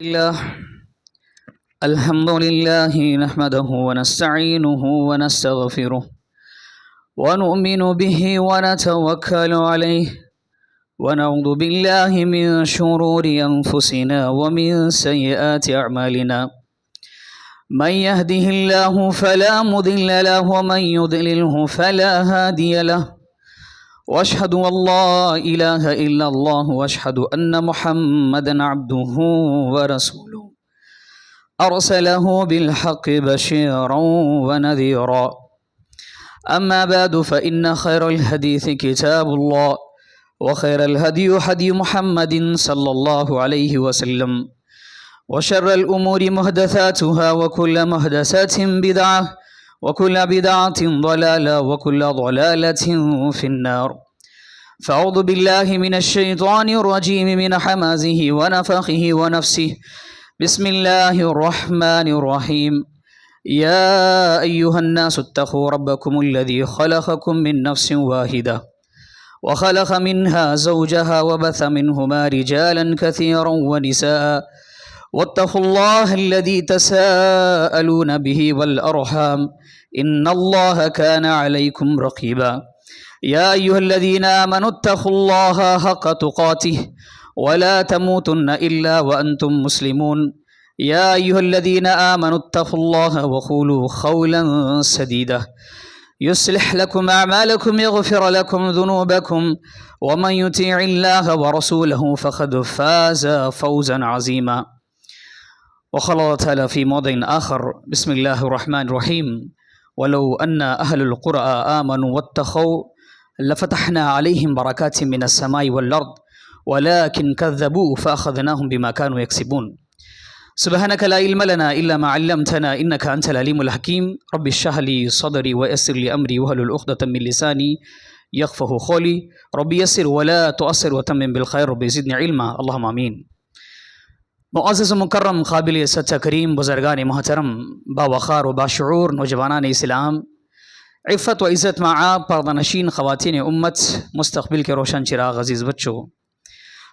الله الحمد لله نحمده ونستعينه ونستغفره ونؤمن به ونتوكل عليه ونعوذ بالله من شرور أنفسنا ومن سيئات أعمالنا من يهده الله فلا مضل له ومن يضلله فلا هادي له واشهد ان لا اله الا الله واشهد ان محمدا عبده ورسوله ارسله بالحق بشيرا ونذيرا اما بعد فان خير الحديث كتاب الله وخير الهدي هدي محمد صلى الله عليه وسلم وشر الامور محدثاتها وكل محدثات بدعه وكل بدعة ضلالة وكل ضلالة في النار فأعوذ بالله من الشيطان الرجيم من حمازه ونفخه ونفسه بسم الله الرحمن الرحيم يا أيها الناس اتقوا ربكم الذي خلقكم من نفس واحدة وخلق منها زوجها وبث منهما رجالا كثيرا ونساء واتقوا الله الذي تساءلون به والأرحام إن الله كان عليكم رقيبا يا أيها الذين آمنوا اتقوا الله حق تقاته ولا تموتن إلا وأنتم مسلمون يا أيها الذين آمنوا اتقوا الله وقولوا قولا سديدا يصلح لكم أعمالكم يغفر لكم ذنوبكم ومن يطع الله ورسوله فقد فاز فوزا عظيما وقال الله تعالى في موضع آخر بسم الله الرحمن الرحيم ولو أن أهل القرى آمنوا واتقوا لفتحنا عليهم بركات من السماء والأرض ولكن كذبوا فأخذناهم بما كانوا يكسبون سبحانك لا علم لنا إلا ما علمتنا إنك أنت العليم الحكيم رب اشرح لي صدري ويسر لي أمري واحلل عقدة من لساني يفقهوا قولي رب يسر ولا تؤثر وتمم بالخير رب زدني علما اللهم آمين. معزز و مکرم قابل سچا کریم بزرگان محترم باوقار و باشعور نوجوانان اسلام عفت و عزت معاب پردہ نشین خواتین امت مستقبل کے روشن چراغ عزیز بچوں،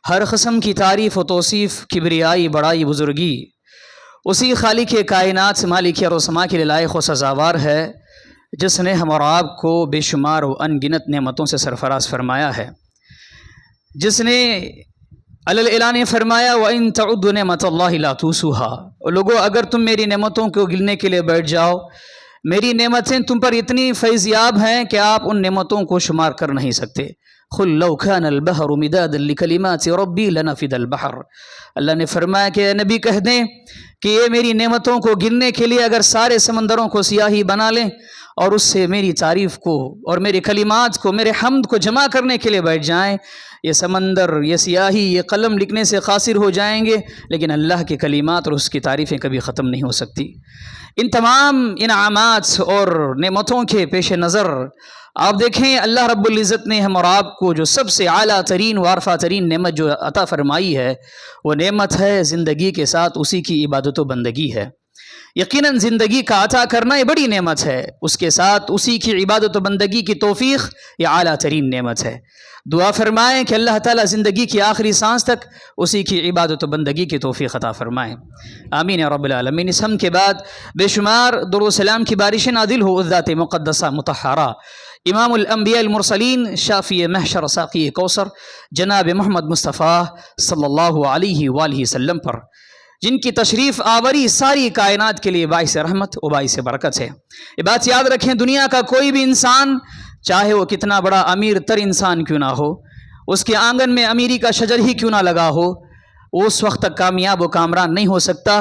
ہر قسم کی تعریف و توصیف کبریائی بڑائی بزرگی اسی خالق کائنات مالک ارض و سما کے لیے لائق و سزاوار ہے جس نے ہم اور آپ کو بے شمار و ان گنت نعمتوں سے سرفراز فرمایا ہے، جس نے اعلان فرمایا وَإِن تَعُدُّوا نِعْمَةَ اللَّهِ لَا تُحْصُوهَا، لوگو اگر تم میری نعمتوں کو گننے کے لیے بیٹھ جاؤ، میری نعمتیں تم پر اتنی فیضیاب ہیں کہ آپ ان نعمتوں کو شمار کر نہیں سکتے۔ قُل لَّوْ كَانَ الْبَحْرُ مِدَادًا لِّكَلِمَاتِ رَبِّي لَنَفِدَ الْبَحْرُ، اللہ نے فرمایا کہ اے نبی کہہ دیں کہ یہ میری نعمتوں کو گننے کے لیے اگر سارے سمندروں کو سیاہی بنا لیں اور اس سے میری تعریف کو اور میرے کلمات کو میرے حمد کو جمع کرنے کے لیے بیٹھ جائیں، یہ سمندر یہ سیاہی یہ قلم لکھنے سے قاصر ہو جائیں گے، لیکن اللہ کے کلمات اور اس کی تعریفیں کبھی ختم نہیں ہو سکتی۔ ان تمام انعامات اور نعمتوں کے پیش نظر آپ دیکھیں اللہ رب العزت نے ہم اور آپ کو جو سب سے اعلیٰ ترین و عارفہ ترین نعمت جو عطا فرمائی ہے وہ نعمت ہے زندگی کے ساتھ اسی کی عبادت و بندگی ہے۔ یقیناً زندگی کا عطا کرنا یہ بڑی نعمت ہے، اس کے ساتھ اسی کی عبادت و بندگی کی توفیق یہ اعلیٰ ترین نعمت ہے۔ دعا فرمائیں کہ اللہ تعالیٰ زندگی کی آخری سانس تک اسی کی عبادت و بندگی کی توفیق عطا فرمائیں، آمین یا رب العالمین۔ اس ہم کے بعد بے شمار درود و سلام کی بارشیں نازل ہو اس ذات مقدسہ مطہرہ امام الانبیاء المرسلین شافی محشر ساقی کوثر جناب محمد مصطفیٰ صلی اللہ علیہ وآلہ وسلم پر، جن کی تشریف آوری ساری کائنات کے لیے باعث رحمت و باعث برکت ہے۔ یہ بات یاد رکھیں، دنیا کا کوئی بھی انسان چاہے وہ کتنا بڑا امیر تر انسان کیوں نہ ہو، اس کے آنگن میں امیری کا شجر ہی کیوں نہ لگا ہو، وہ اس وقت تک کامیاب و کامران نہیں ہو سکتا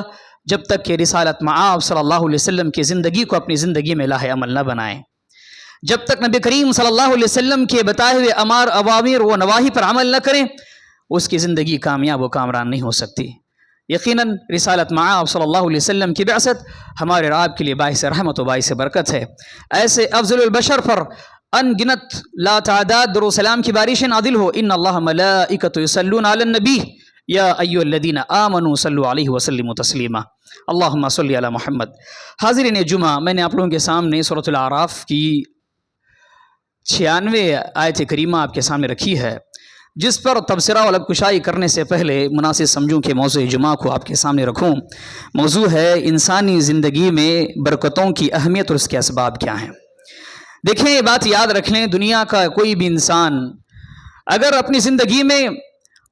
جب تک کہ رسالت مآب صلی اللہ علیہ وسلم کی زندگی کو اپنی زندگی میں لاہ عمل نہ بنائیں، جب تک نبی کریم صلی اللہ علیہ وسلم کے بتائے ہوئے اوامر و نواہی پر عمل نہ کریں، اس کی زندگی کامیاب و کامران نہیں ہو سکتی۔ یقیناً رسالت مآب صلی اللہ علیہ وسلم کی بعثت ہمارے رب کے لیے باعث رحمت و باعث برکت ہے۔ ایسے افضل البشر پر ان گنت لا تعداد درود و سلام کی بارشیں نازل ہو، ان اللہ ملائکۃ یصلون علی النبی یا ایھا الذین آمنوا صلوا علیہ وسلموا تسلیما اللہم صلی علی محمد۔ حاضرین جمعہ، میں نے آپ لوگوں کے سامنے سورۃ الاعراف کی 96 آیت کریمہ آپ کے سامنے رکھی ہے۔ جس پر تبصرہ و لب کشائی کرنے سے پہلے مناسب سمجھوں کہ موضوع جمعہ کو آپ کے سامنے رکھوں۔ موضوع ہے انسانی زندگی میں برکتوں کی اہمیت اور اس کے اسباب کیا ہیں۔ دیکھیں، یہ بات یاد رکھ لیں، دنیا کا کوئی بھی انسان اگر اپنی زندگی میں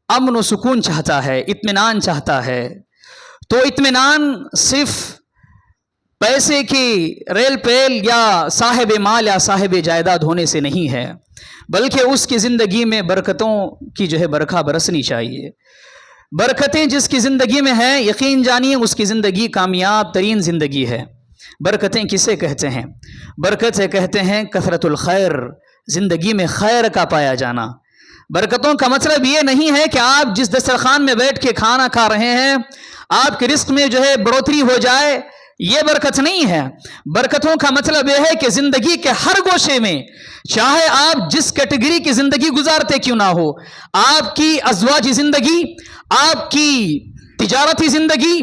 امن و سکون چاہتا ہے، اطمینان چاہتا ہے، تو اطمینان صرف پیسے کی ریل پیل یا صاحب مال یا صاحب جائیداد ہونے سے نہیں ہے، بلکہ اس کی زندگی میں برکتوں کی برکھا برسنی چاہیے۔ برکتیں جس کی زندگی میں ہیں، یقین جانیے اس کی زندگی کامیاب ترین زندگی ہے۔ برکتیں کسے کہتے ہیں؟ برکتیں کہتے ہیں کثرت الخیر، زندگی میں خیر کا پایا جانا۔ برکتوں کا مطلب یہ نہیں ہے کہ آپ جس دسترخوان میں بیٹھ کے کھانا کھا رہے ہیں آپ کے رزق میں بڑھوتری ہو جائے، یہ برکت نہیں ہے۔ برکتوں کا مطلب یہ ہے کہ زندگی کے ہر گوشے میں، چاہے آپ جس کیٹیگری کی زندگی گزارتے کیوں نہ ہو، آپ کی ازواجی زندگی، آپ کی تجارتی زندگی،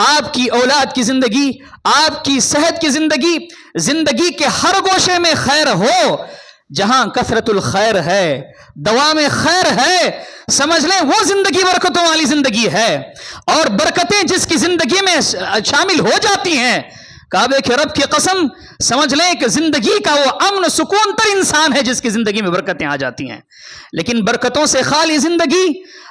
آپ کی اولاد کی زندگی، آپ کی صحت کی زندگی، زندگی کے ہر گوشے میں خیر ہو۔ جہاں کثرت الخیر ہے، دوا میں خیر ہے، سمجھ لیں وہ زندگی برکتوں والی زندگی ہے۔ اور برکتیں جس کی زندگی میں شامل ہو جاتی ہیں، کعبے کے رب کی قسم، سمجھ لیں کہ زندگی کا وہ امن سکون تر انسان ہے جس کی زندگی میں برکتیں آ جاتی ہیں۔ لیکن برکتوں سے خالی زندگی،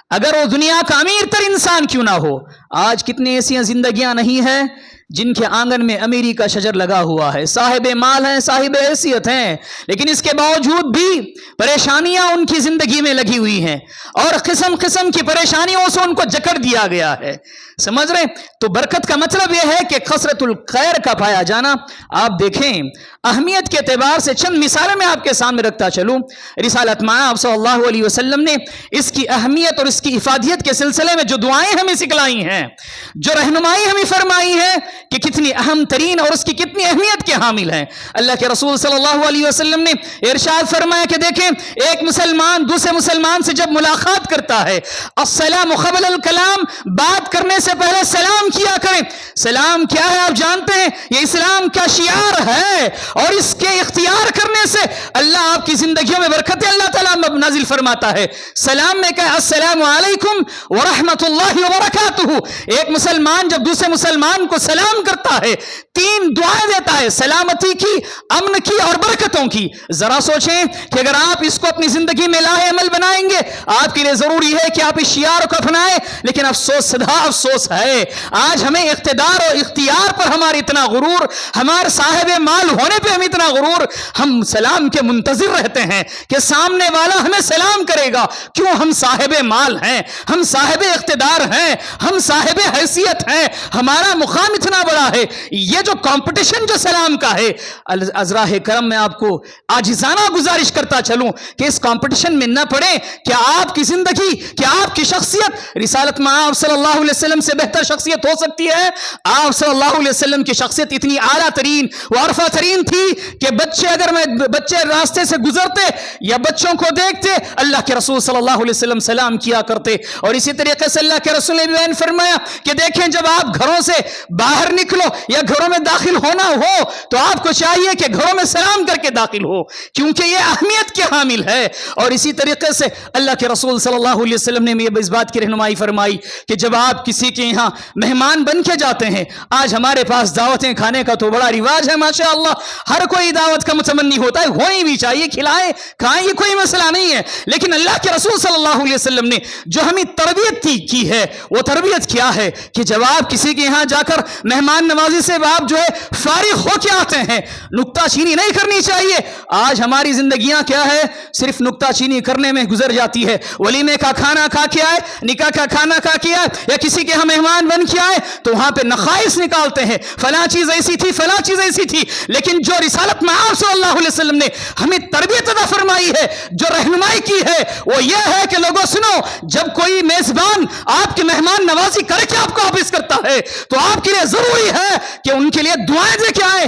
اگر وہ دنیا کا امیر تر انسان کیوں نہ ہو، آج کتنی ایسی زندگیاں نہیں ہیں جن کے آنگن میں امیری کا شجر لگا ہوا ہے، صاحب مال ہیں، صاحب حیثیت ہیں، لیکن اس کے باوجود بھی پریشانیاں ان کی زندگی میں لگی ہوئی ہیں اور قسم قسم کی پریشانیوں سے ان کو جکڑ دیا گیا ہے۔ سمجھ رہے؟ تو برکت کا مطلب یہ ہے کہ کثرت الخیر کا پایا جانا۔ آپ دیکھیں، اہمیت کے اعتبار سے چند مثالیں میں آپ کے سامنے رکھتا چلوں۔ رسالت مآب صلی اللہ علیہ وسلم نے اس کی اہمیت اور اس کی افادیت کے سلسلے میں جو دعائیں ہمیں سکھلائی ہیں، جو رہنمائی ہمیں فرمائی ہے کہ کتنی اہم ترین اور اس کی کتنی اہمیت کے حامل ہیں۔ اللہ کے رسول صلی اللہ علیہ وسلم نے ارشاد فرمایا کہ دیکھیں، ایک مسلمان دوسرے مسلمان سے جب ملاقات کرتا ہے، السلام قبل الکلام، بات کرنے سے پہلے سلام کیا کریں۔ سلام کیا ہے آپ جانتے ہیں، یہ اسلام کا شعار ہے، اور اس کے اختیار کرنے سے اللہ آپ کی زندگیوں میں برکتیں اللہ تعالیٰ نازل فرماتا ہے۔ سلام میں کہا السلام علیکم ورحمۃ اللہ وبرکاتہ۔ ایک مسلمان جب دوسرے مسلمان کو سلام کرتا ہے، تین دعائیں دیتا ہے، سلامتی کی، امن کی اور برکتوں کی۔ ذرا سوچیں کہ اگر آپ اس کو اپنی زندگی میں لاہے عمل بنائیں گے، آپ کے لیے ضروری ہے کہ آپ اس شعار کو اپنائیں، لیکن افسوس صدا افسوس ہے، آج ہمیں اقتدار اور اختیار پر ہمارا اتنا غرور، ہمارے صاحب مال ہونے پہ ہم اتنا غرور، ہم سلام کے منتظر رہتے ہیں کہ سامنے والا ہمیں سلام کرے گا۔ کیوں؟ ہم صاحب مال ہیں، ہم صاحب اقتدار ہیں، ہم صاحب حیثیت ہیں، ہمارا مقام اتنا بڑا ہے۔ یہ جو کمپٹیشن جو سلام کا ہے، عذراء کرم میں آپ کو عاجزانہ گزارش کرتا چلوں کہ اس کمپٹیشن میں نہ پڑے کہ آپ کی زندگی، کہ آپ کی شخصیت رسالت مآب صلی اللہ علیہ وسلم سے بہتر شخصیت ہو سکتی ہے؟ آپ صلی اللہ علیہ وسلم کی شخصیت اتنی اعلیٰ ترین و عرفہ ترین تھی کہ بچے راستے سے گزرتے یا بچوں کو دیکھتے، اللہ کے رسول صلی اللہ علیہ وسلم سلام کیا کرتے۔ اور اسی طریقے سے اللہ کے رسول نے بیان فرمایا کہ دیکھیں، جب آپ گھروں سے باہر نکلو یا گھروں میں داخل ہونا ہو تو آپ کو چاہیے کہ گھروں میں سلام کر کے داخل ہو، کیونکہ یہ اہمیت کے حامل ہے۔ اور اسی طریقے سے اللہ کے رسول صلی اللہ علیہ وسلم نے اس بات کی رہنمائی فرمائی کہ جب آپ کسی کے یہاں مہمان بن کے جاتے ہیں، آج ہمارے پاس دعوتیں کھانے کا تو بڑا رواج ہے، ماشاءاللہ، ہر کوئی دعوت کا متمنی ہوتا ہے، ہونی بھی چاہیے، کھلائیں کھائیں، یہ کوئی مسئلہ نہیں ہے، لیکن اللہ کے رسول صلی اللہ علیہ وسلم نے جو ہمیں تربیت کی ہے، وہ تربیت کیا ہے کہ جب آپ کسی کے یہاں جا کر مہمان نوازی سے آپ فارغ ہو کے آتے ہیں، نکتہ چینی نہیں کرنی چاہیے۔ آج ہماری زندگیاں کیا ہے، صرف نکتہ چینی کرنے میں گزر جاتی ہے۔ ولیمے کا کھانا کھا کے آئے، نکاح کا کھانا کھا کے آئے، یا کسی کے یہاں مہمان بن کے آئے تو وہاں پہ نخائص نکالتے ہیں، فلاں چیز ایسی تھی، فلاں چیز ایسی تھی۔ لیکن جو رسالت مآب صلی اللہ علیہ وسلم نے ہمیں تربیت عطا فرمائی ہے، جو رہنمائی کی ہے، وہ یہ ہے کہ لوگوں سنو، جب کوئی میزبان آپ کے مہمان نوازی کر کے آپ کو واپس کرتا ہے تو آپ کے لیے ضروری ہے کہ ان کے لیے دعائیں دے کے آئے۔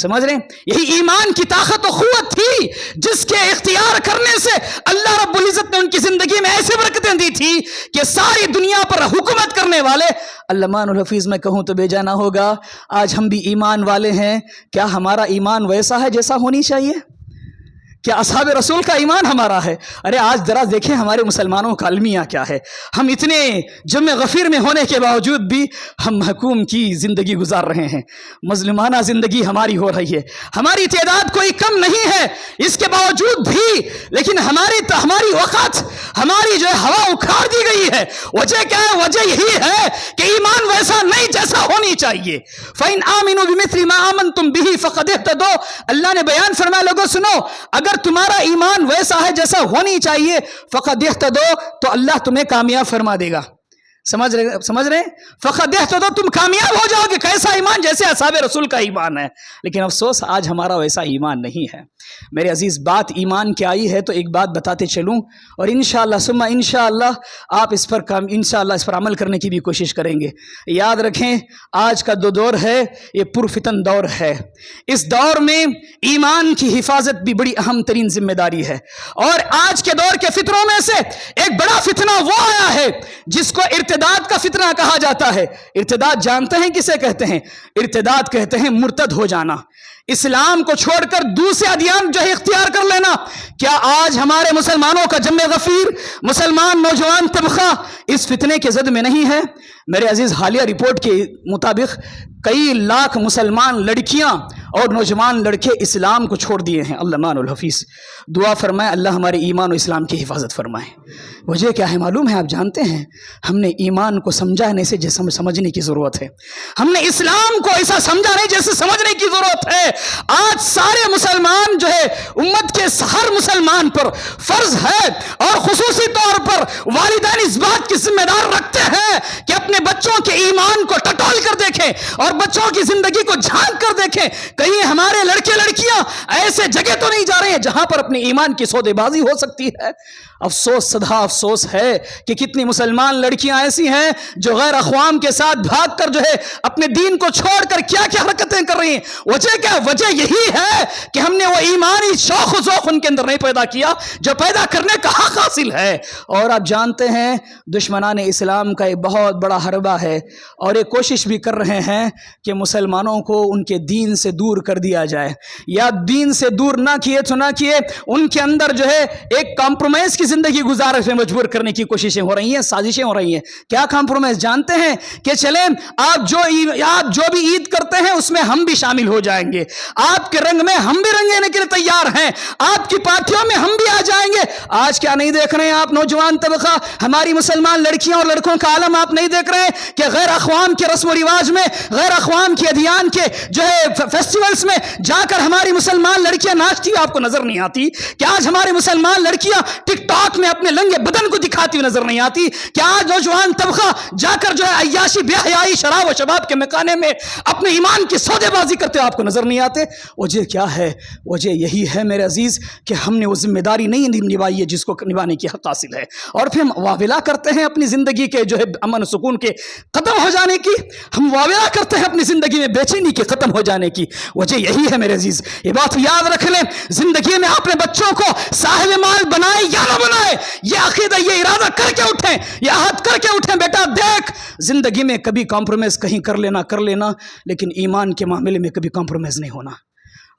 سمجھ رہے ہیں؟ یہی ایمان کی طاقت و قوت تھی جس کے اختیار کرنے سے اللہ رب العزت نے ان کی زندگی میں ایسے برکتیں دی تھی کہ ساری دنیا پر حکومت کرنے والے علامہ الحفیظ میں کہوں تو بے جانا ہوگا. آج ہم بھی ایمان والے ہیں، کیا ہمارا ایمان ویسا ہے جیسا ہونی چاہیے؟ کیا اصحاب رسول کا ایمان ہمارا ہے؟ ارے آج ذرا دیکھیں ہمارے مسلمانوں کا المیہ کیا ہے. ہم اتنے جمع غفیر میں ہونے کے باوجود بھی ہم محکوم کی زندگی گزار رہے ہیں، مظلومانہ زندگی ہماری ہو رہی ہے. ہماری تعداد کوئی کم نہیں ہے اس کے باوجود بھی، لیکن ہماری وقت ہماری جو ہے ہوا اکھاڑ دی گئی ہے. وجہ کیا ہے؟ وجہ یہی ہے کہ ایمان ویسا نہیں جیسا ہونی چاہیے. فَإِنْ آمِنُوا بِمِثْلِ مَا آمَنْتُمْ بِهِ فَقَدْ اهْتَدَوْا. اللہ نے بیان فرمایا لوگوں سنو، اگر تمہارا ایمان ویسا ہے جیسا ہونی چاہیے فقد اہتدوا، تو اللہ تمہیں کامیاب فرما دے گا. سمجھ رہے فقد اہتدوا، تم کامیاب ہو جاؤ گے. کیسا ایمان؟ جیسے اصحاب رسول کا ایمان ہے. لیکن افسوس آج ہمارا ویسا ایمان نہیں ہے. میرے عزیز، بات ایمان کی آئی ہے تو ایک بات بتاتے چلوں، اور انشاءاللہ ثم انشاءاللہ آپ اس پر انشاءاللہ اس پر عمل کرنے کی بھی کوشش کریں گے. یاد رکھیں آج کا دور ہے یہ پرفتن دور ہے. اس دور میں ایمان کی حفاظت بھی بڑی اہم ترین ذمہ داری ہے. اور آج کے دور کے فتنوں میں سے ایک بڑا فتنہ وہ آیا ہے جس کو ارتداد کا فتنہ کہا جاتا ہے. ارتداد جانتے ہیں کسے کہتے ہیں؟ ارتداد کہتے ہیں مرتد ہو جانا، اسلام کو چھوڑ کر دوسرے ادیان جو ہے اختیار کر لینا. کیا آج ہمارے مسلمانوں کا جمع غفیر مسلمان نوجوان طبقہ اس فتنے کے زد میں نہیں ہے؟ میرے عزیز، حالیہ رپورٹ کے مطابق کئی لاکھ مسلمان لڑکیاں اور نوجوان لڑکے اسلام کو چھوڑ دیے ہیں. علامہ الحفیظ دعا فرمائے اللہ ہمارے ایمان و اسلام کی حفاظت فرمائے. وجہ کیا ہے معلوم ہے؟ آپ جانتے ہیں ہم نے ایمان کو سمجھانے سے جیسے سمجھنے کی ضرورت ہے. ہم نے اسلام کو ایسا سمجھا نہیں جیسے سمجھنے کی ضرورت ہے. آج سارے مسلمان جو ہے امت کے ہر مسلمان پر فرض ہے، اور خصوصی طور پر والدین اس بات کی ذمہ دار رکھتے ہیں کہ اپنے بچوں کے ایمان کو ٹٹول کر دیکھیں اور بچوں کی زندگی کو جھانک کر دیکھیں. کہیں ہمارے لڑکے لڑکیاں ایسے جگہ تو نہیں جا رہے ہیں جہاں پر اپنی ایمان کی سودے بازی ہو سکتی ہے. افسوس، صدا افسوس ہے کہ کتنی مسلمان لڑکیاں ایسی ہیں جو غیر اقوام کے ساتھ بھاگ کر جو ہے اپنے دین کو چھوڑ کر کیا کیا حرکتیں کر رہی ہیں. وجہ کیا؟ وجہ یہی ہے کہ ہم نے وہ ایمانی شوق و ذوق ان کے اندر نہیں پیدا کیا جو پیدا کرنے کا حق حاصل ہے. اور آپ جانتے ہیں دشمنان اسلام کا ایک بہت بڑا حربہ ہے، اور یہ کوشش بھی کر رہے ہیں کہ مسلمانوں کو ان کے دین سے دور کر دیا جائے، یا دین سے دور نہ کیے تو نہ کیے ان کے اندر جو ہے ایک کمپرومائز کی زندگی گزارنے میں مجبور کرنے کی کوششیں ہو رہی ہیں، سازشیں ہو رہی ہیں. کیا کمپرومائز جانتے ہیں؟ کہ چلیں آپ جو بھی عید کرتے ہیں اس میں ہم بھی شامل ہو جائیں گے، آپ کے رنگ میں ہم بھی رنگنے کے لیے تیار ہیں، آپ کی پارٹیوں میں ہم بھی آ جائیں گے. آج کیا نہیں دیکھ رہے ہیں آپ نوجوان طبقہ، ہماری مسلمان لڑکیاں اور لڑکوں کا عالم آپ نہیں دیکھ رہے ہیں کہ غیر اقوام کے رسم و رواج میں، غیر اقوام کے ادیان کے جو ہے فیسٹیولز میں جا کر ہماری مسلمان لڑکیاں ناچتی ہوئی آپ کو نظر نہیں آتی؟ کیا آج ہماری مسلمان لڑکیاں ٹک ٹاک میں اپنے لنگے بدن کو دکھاتی ہوئی نظر نہیں آتی؟ کیا آج نوجوان طبقہ جا کر جو ہے عیاشی بے حیائی شراب و شباب کے مکانے میں اپنے ایمان کی سودے بازی کرتے آپ کو نظر نہیں آتے؟ وجہ کیا ہے؟ وجہ یہی ہے میرے عزیز کہ ہم نے وہ ذمہ داری نہیں نبھائی ہے جس کو نبھانے کی حق حاصل ہے، اور پھر ہم واویلا کرتے ہیں اپنی زندگی کے جو ہے امن و سکون کے ختم ہو جانے کی، ہم واویلا کرتے ہیں اپنی زندگی میں بے چینی کے ختم ہو جانے کی. وجہ یہی ہے میرے عزیز، یہ بات یاد رکھ لیں، زندگی میں اپنے بچوں کو صاحب مال بنائے یا نہ بنائے، یہ عقیدہ، یہ ارادہ کر کے اٹھیں، یہ عہد کر کے اٹھیں بیٹا دیکھ زندگی میں کبھی کمپرومائز کہیں کر لینا، لیکن ایمان کے معاملے میں کبھی کمپرومائز نہیں ہونا.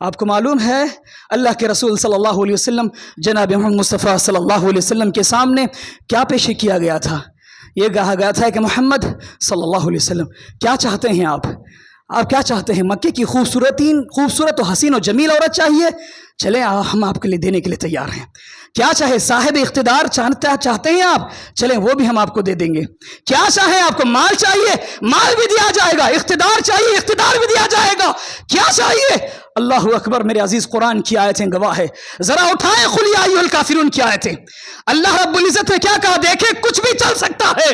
آپ کو معلوم ہے اللہ کے رسول صلی اللہ علیہ وسلم جناب محمد مصطفیٰ صلی اللہ علیہ وسلم کے سامنے کیا پیش کیا گیا تھا؟ یہ کہا گیا تھا کہ محمد صلی اللہ علیہ وسلم کیا چاہتے ہیں آپ کیا چاہتے ہیں؟ مکے کی خوبصورت و حسین و جمیل عورت چاہیے؟ چلیں ہم آپ کے لیے دینے کے لیے تیار ہیں. کیا چاہے صاحب اقتدار چاہتے ہیں آپ؟ چلیں وہ بھی ہم آپ کو دے دیں گے. کیا چاہیں آپ کو؟ مال چاہیے؟ مال بھی دیا جائے گا. اقتدار چاہیے؟ اقتدار بھی دیا جائے گا. کیا چاہیے؟ اللہ اکبر. میرے عزیز قرآن کی آیتیں گواہ ہے. ذرا اٹھائیں قل یا ایھا الکافرون کی آیتیں. اللہ رب العزت نے کیا کہا؟ دیکھیں کچھ بھی چل سکتا ہے،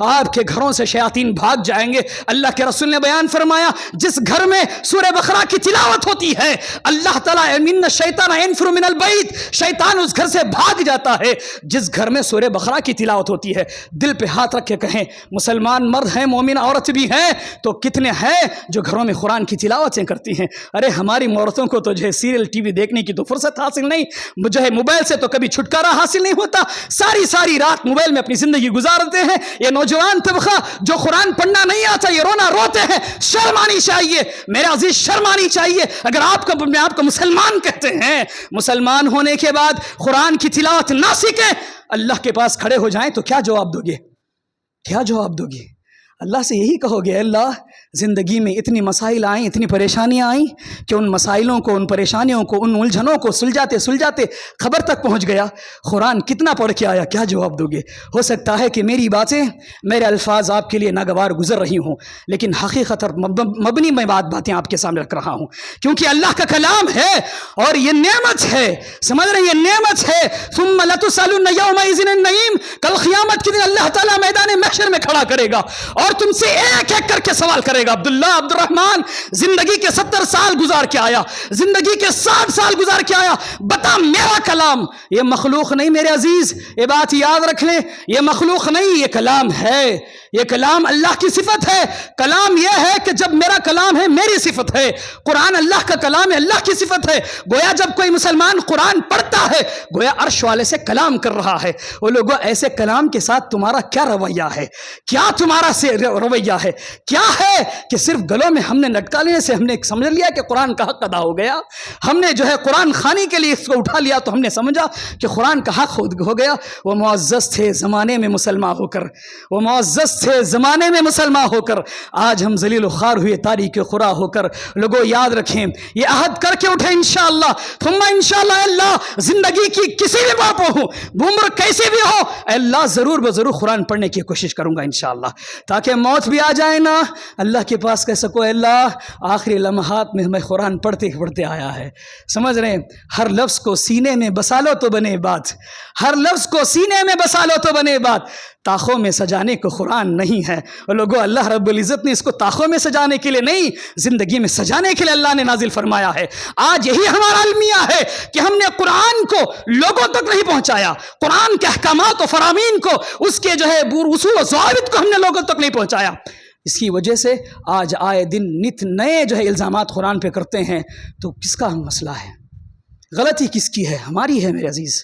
آپ کے گھروں سے شیاطین بھاگ جائیں گے۔ اللہ کے رسول نے بیان فرمایا جس گھر میں سورہ بقرہ کی تلاوت ہوتی ہے اللہ تعالیٰ ان الشیطان ينفر من البیت، شیطان اس گھر سے بھاگ جاتا ہے جس گھر میں سورہ بقرہ کی تلاوت ہوتی ہے۔ دل پہ ہاتھ رکھ کے کہیں مسلمان مرد ہیں، مومن عورت بھی ہیں، تو کتنے ہیں جو گھروں میں قرآن کی تلاوتیں کرتی ہیں؟ ارے ہماری عورتوں کو تو جو ہے سیریل ٹی وی دیکھنے کی تو فرصت حاصل نہیں، جو ہے موبائل سے تو کبھی چھٹکارا حاصل نہیں ہوتا، ساری رات موبائل میں اپنی زندگی گزارتے ہیں۔ یہ نوجوان طبقہ جو قرآن پڑھنا نہیں آتا یہ رونا روتے ہیں، شرم آنی چاہیے میرے عزیز، شرم آنی چاہیے۔ اگر آپ کو مسلمان کہتے ہیں، مسلمان ہونے کے بعد قرآن کی تلاوت نہ سیکھیں، اللہ کے پاس کھڑے ہو جائیں تو کیا جواب دو گے؟ کیا جواب دو گے؟ اللہ سے یہی کہو گے اللہ زندگی میں اتنی مسائل آئیں، اتنی پریشانیاں آئیں کہ ان مسائلوں کو، ان پریشانیوں کو، ان الجھنوں کو سلجھاتے خبر تک پہنچ گیا، قرآن کتنا پڑھ کے آیا، کیا جواب دو گے؟ ہو سکتا ہے کہ میری باتیں، میرے الفاظ آپ کے لیے ناگوار گزر رہی ہوں، لیکن حقیقت اور مبنی میں باتیں آپ کے سامنے رکھ رہا ہوں، کیونکہ اللہ کا کلام ہے اور یہ نعمت ہے، سمجھ رہے ہیں؟ یہ نعمت ہے۔ ثم لتسألن یومئذ عن النعیم، کل قیامت کے دن اللہ تعالیٰ میدان محشر میں کھڑا کرے گا اور تم سے ایک ایک کر کے سوال کرے گا۔ عبداللہ عبد الرحمن زندگی کے 70 سال گزار کے آیا، زندگی کے 60 سال گزار کے آیا، بتا میرا کلام یہ مخلوق نہیں میرے عزیز، یہ بات یاد رکھ لیں، یہ مخلوق نہیں، یہ کلام ہے، یہ کلام اللہ کی صفت ہے۔ کلام یہ ہے کہ جب میرا کلام ہے میری صفت ہے، قرآن اللہ کا کلام ہے، اللہ کی صفت ہے۔ گویا جب کوئی مسلمان قرآن پڑھتا ہے گویا عرش والے سے کلام کر رہا ہے۔ وہ لوگوں ایسے کلام کے ساتھ تمہارا کیا رویہ ہے؟ کیا تمہارا رویہ ہے؟ کیا ہے کہ صرف گلوں میں ہم نے لٹکا لینے سے ہم نے سمجھ لیا کہ قرآن کا حق ادا ہو گیا، ہم نے جو ہے قرآن خوانی کے لیے اس کو اٹھا لیا تو ہم نے سمجھا کہ قرآن کا حق ہو گیا۔ وہ معزز تھے زمانے میں مسلمان ہو کر، وہ معزز تھے زمانے میں مسلمان ہو کر، آج ہم ذلیل و خوار ہوئے تاریک خورا ہو کر۔ لوگوں یاد رکھیں، یہ عہد کر کے اٹھے انشاءاللہ ثم انشاءاللہ، اللہ زندگی کی کسی بھی موڑ پہ ہوں، عمر کیسی بھی ہو، اللہ ضرور بضرور قرآن پڑھنے کی کوشش کروں گا انشاءاللہ، تاکہ موت بھی آ جائے نا اللہ کے پاس کہہ سکو اللہ آخری لمحات میں ہمیں قرآن پڑھتے پڑھتے آیا ہے۔ سمجھ رہے ہیں؟ ہر لفظ کو سینے میں بسا لو تو بنے بات، ہر لفظ کو سینے میں بسا لو تو بنے بات۔ طاقوں میں سجانے کو قرآن نہیں ہے، اور لوگوں اللہ رب العزت نے اس کو طاقوں میں سجانے کے لیے نہیں، زندگی میں سجانے کے لیے اللہ نے نازل فرمایا ہے۔ آج یہی ہمارا المیہ ہے کہ ہم نے قرآن کو لوگوں تک نہیں پہنچایا، قرآن کے احکامات و فرامین کو، اس کے جو ہے اصول و ضوابط کو ہم نے لوگوں تک نہیں پہنچایا۔ اس کی وجہ سے آج آئے دن نت نئے جو ہے الزامات قرآن پہ کرتے ہیں، تو کس کا مسئلہ ہے؟ غلطی کس کی ہے؟ ہماری ہے میرے عزیز،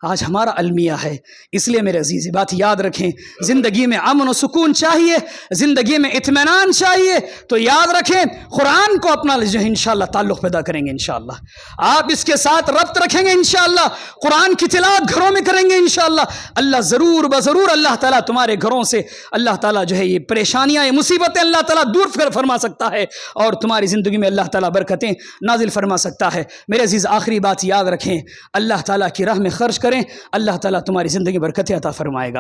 آج ہمارا المیہ ہے۔ اس لیے میرے عزیز یہ بات یاد رکھیں، زندگی میں امن و سکون چاہیے، زندگی میں اطمینان چاہیے، تو یاد رکھیں قرآن کو اپنا جو ہے انشاءاللہ تعلق پیدا کریں گے انشاءاللہ، آپ اس کے ساتھ ربط رکھیں گے انشاءاللہ، قرآن کی تلاوت گھروں میں کریں گے انشاءاللہ، اللہ ضرور بضرور اللہ تعالیٰ تمہارے گھروں سے اللہ تعالیٰ جو ہے یہ پریشانیاں، یہ مصیبتیں اللہ تعالیٰ دور فرما سکتا ہے، اور تمہاری زندگی میں اللہ تعالیٰ برکتیں نازل فرما سکتا ہے۔ میرے عزیز آخری بات یاد رکھیں، اللہ تعالیٰ کی راہ میں خرچ کریں، اللہ تعالیٰ تمہاری زندگی برکتیں عطا فرمائے گا۔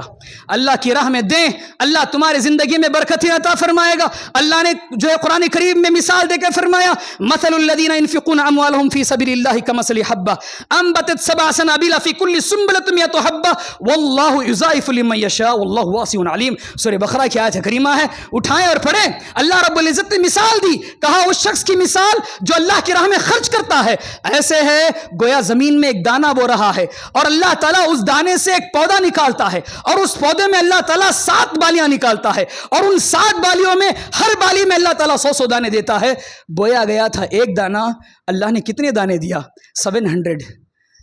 اللہ کی راہ میں دیں، اللہ تمہاری زندگی میں برکتیں عطا فرمائے گا۔ اللہ نے جو ہے قرآن کریم میں مثال دے کے فرمایا، مثل الذین ينفقون اموالهم فی سبیل اللہ کمثل حبہ انبتت سبع سنابل فی کل سنبلۃ مئۃ حبہ واللہ یضاعف لمن یشاء واللہ واسع علیم۔ سورہ بقرہ کی آیت کریمہ ہے، اٹھائیں اور پڑھیں۔ اللہ رب العزت نے مثال دی، کہا اس شخص کی مثال جو اللہ کی راہ میں خرچ کرتا ہے ایسے ہے گویا زمین میں ایک دانہ بو رہا ہے، اور اللہ تعالیٰ اس دانے سے ایک پودا نکالتا ہے، اور اس پودے میں اللہ تعالیٰ 7 بالیاں نکالتا ہے، اور ان 7 بالیوں میں ہر بالی میں اللہ تعالیٰ 100 دانے دیتا ہے۔ بویا گیا تھا ایک دانہ، اللہ نے کتنے دانے دیا؟ 700۔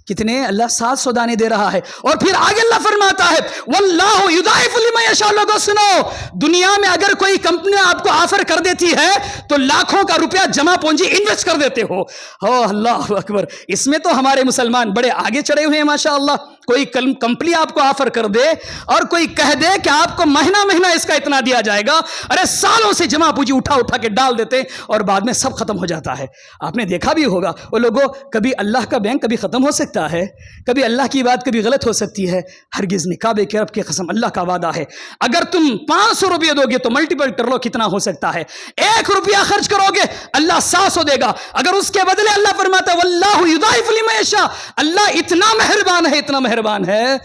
کتنے؟ اللہ 700 دانے دے رہا ہے، اور پھر آگے اللہ فرماتا ہے واللہ یضاعف لمن یشاء۔ لوگوں سنو، دنیا میں اگر کوئی کمپنی آپ کو آفر کر دیتی ہے تو لاکھوں کا روپیہ جمع پونجی انویسٹ کر دیتے ہو۔ اللہ اکبر، اس میں تو ہمارے مسلمان بڑے آگے چڑھے ہوئے ہیں ماشاءاللہ۔ کوئی کمپنی آپ کو آفر کر دے اور کوئی کہہ دے کہ آپ کو مہینہ مہینہ اس کا اتنا دیا جائے گا، ارے سالوں سے جمع پونجی اٹھا کے ڈال دیتے اور بعد میں سب ختم ہو جاتا ہے۔ آپ نے دیکھا بھی ہوگا وہ لوگوں، کبھی اللہ کا بینک کبھی ختم ہو سکتا ہے، کبھی اللہ کی بات کبھی غلط ہو سکتی ہے، ہرگز نہیں۔ کعبے کے رب کی قسم اللہ کا وعدہ ہے، اگر تم 500 روپیہ دو گے تو ملٹیپل کر لو کتنا ہو سکتا ہے، 1 روپیہ خرچ کرو گے اللہ 700 دے گا، اگر اس کے بدلے اللہ فرماتا ہے واللہ یضاعف لمن یشاء، اللہ اتنا مہربان ہے، اتنا مہربان ہے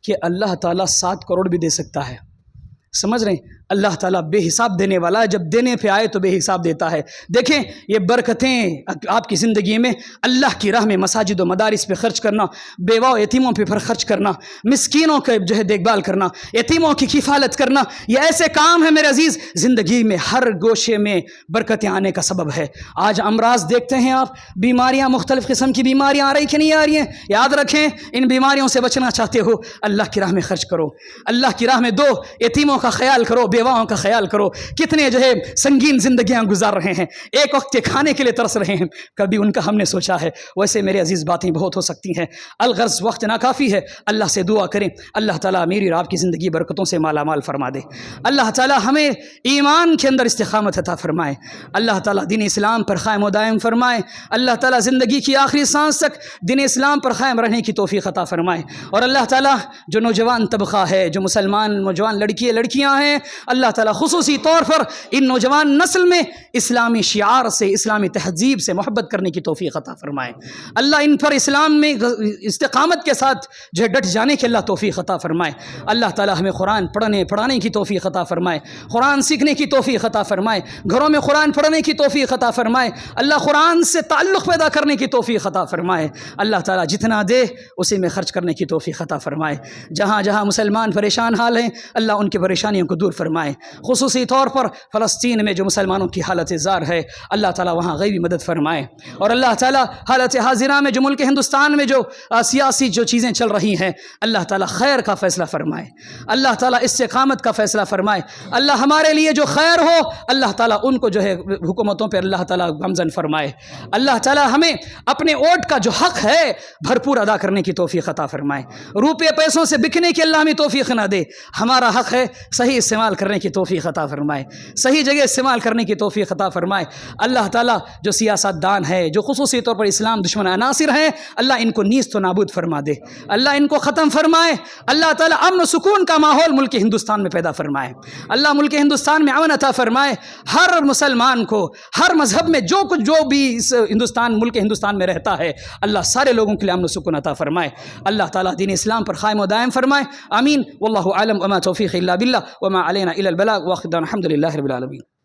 کہ اللہ تعالیٰ 7 کروڑ بھی دے سکتا ہے، سمجھ رہے ہیں؟ اللہ تعالیٰ بے حساب دینے والا ہے، جب دینے پہ آئے تو بے حساب دیتا ہے۔ دیکھیں یہ برکتیں آپ کی زندگی میں، اللہ کی راہ میں مساجد و مدارس پہ خرچ کرنا، بیوہ و یتیموں پہ خرچ کرنا، مسکینوں کے جو ہے دیکھ بھال کرنا، یتیموں کی کفالت کرنا، یہ ایسے کام ہیں میرے عزیز زندگی میں ہر گوشے میں برکتیں آنے کا سبب ہے۔ آج امراض دیکھتے ہیں آپ، بیماریاں، مختلف قسم کی بیماریاں آ رہی کہ نہیں آ رہی ہیں؟ یاد رکھیں ان بیماریوں سے بچنا چاہتے ہو اللہ کی راہ میں خرچ کرو، اللہ کی راہ میں دو، یتیموں کا خیال کرو، بیواؤں کا خیال کرو۔ کتنے جو ہے سنگین زندگیاں گزار رہے ہیں، ایک وقت کے کھانے کے لیے ترس رہے ہیں، کبھی ان کا ہم نے سوچا ہے؟ ویسے میرے عزیز باتیں بہت ہو سکتی ہیں، الغرض وقت ناکافی ہے، اللہ سے دعا کریں اللہ تعالیٰ میری اور آپ کی زندگی برکتوں سے مالا مال فرما دے، اللہ تعالیٰ ہمیں ایمان کے اندر استقامت عطا فرمائے، اللہ تعالیٰ دین اسلام پر قائم و دائم فرمائے، اللہ تعالیٰ زندگی کی آخری سانس تک دین اسلام پر قائم رہنے کی توفیق عطا فرمائے، اور اللہ تعالیٰ جو نوجوان طبقہ ہے، جو مسلمان نوجوان لڑکیاں ہیں، اللہ تعالیٰ خصوصی طور پر ان نوجوان نسل میں اسلامی شعار سے، اسلامی تہذیب سے محبت کرنے کی توفیق عطا فرمائے، اللہ ان پر اسلام میں استقامت کے ساتھ جو ہے ڈٹ جانے کی اللہ توفیق عطا فرمائے، اللہ تعالیٰ ہمیں قرآن پڑھانے کی توفیق عطا فرمائے، قرآن سیکھنے کی توفیق عطا فرمائے، گھروں میں قرآن پڑھنے کی توفیق عطا فرمائے، اللہ قرآن سے تعلق پیدا کرنے کی توفیق عطا فرمائے، اللہ تعالیٰ جتنا دے اسی میں خرچ کرنے کی توفیق عطا فرمائے، جہاں جہاں مسلمان پریشان حال ہیں اللہ ان کی پریشانیوں کو دور فرمائے، خصوصی طور پر فلسطین میں جو مسلمانوں کی حالت زار ہے اللہ تعالیٰ وہاں غیبی مدد فرمائے، اور اللہ تعالیٰ حالت حاضرہ میں جو ملک ہندوستان میں جو سیاسی جو چیزیں چل رہی ہیں اللہ تعالیٰ خیر کا فیصلہ فرمائے، اللہ تعالیٰ استقامت کا فیصلہ فرمائے، اللہ ہمارے لیے جو خیر ہو اللہ تعالیٰ ان کو جو ہے حکومتوں پہ اللہ تعالیٰ گمزن فرمائے، اللہ تعالیٰ ہمیں اپنے ووٹ کا جو حق ہے بھرپور ادا کرنے کی توفیق عطا فرمائے، روپے پیسوں سے بکنے کی اللہ ہمیں توفیق نہ دے، ہمارا حق ہے صحیح استعمال کرنے کی توفیق عطا فرمائے، صحیح جگہ استعمال کرنے کی توفیق عطا فرمائے، اللہ تعالیٰ جو سیاست دان ہے، جو خصوصی طور پر اسلام دشمن عناصر ہیں اللہ ان کو نیست و نابود فرما دے، اللہ ان کو ختم فرمائے، اللہ تعالیٰ امن و سکون کا ماحول ملک ہندوستان میں پیدا فرمائے، اللہ ملک ہندوستان میں امن عطا فرمائے، ہر مسلمان کو ہر مذہب میں جو بھی اس ملک ہندوستان میں رہتا ہے اللہ سارے لوگوں کے لیے امن و سکون عطا فرمائے، اللہ تعالیٰ دین اسلام پر قائم و دائم فرمائے، آمین، واللہ اعلم وما توفیق الا باللہ وما علینا الا البلاغ، واخر دعوانا الحمد للہ رب العالمین۔